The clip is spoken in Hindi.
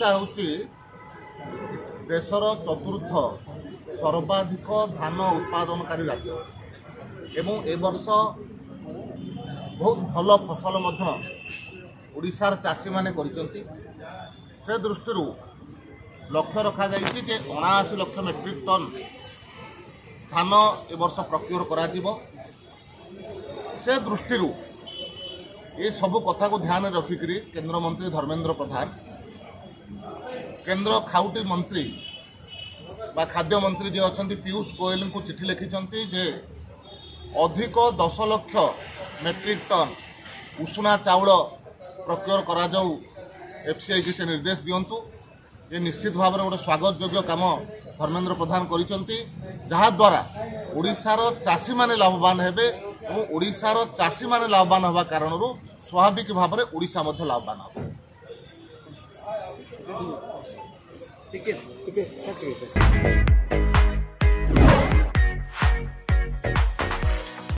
ओडिशा होची देशर चतुर्थ सर्वाधिक धान उत्पादनकारी राज्य एवं ए वर्ष बहुत भल फसल मध्य ओडिशार चाषी माने करिसंती। से दृष्टि लक्ष्य रखा जाइछि जे 79 लाख मेट्रिक टन धान ए वर्ष प्रक्योर करा जिवो। से दृष्टि ये सबु कथा को ध्यान रखिक केंद्र मंत्री धर्मेंद्र प्रधान केंद्र खाउटी मंत्री बा खाद्य मंत्री जे अच्छा पीयूष गोयल को चिठी लिखिं जे अधिक 10 लाख मेट्रिक टन उषुना चाउल प्रक्योर करा जाऊ एफसीआई की से निर्देश दिंतु। ये निश्चित भाव में गोटे स्वागत योग्य काम धर्मेंद्र प्रधान करिसंती जहा द्वारा ओडिशार चाषी माने लाभवान हेबे और ओडिशार चाषी माने लाभवान होगा कारण स्वाभाविक भाव में ओडिशा मध्य लाभवान हो। ठीक है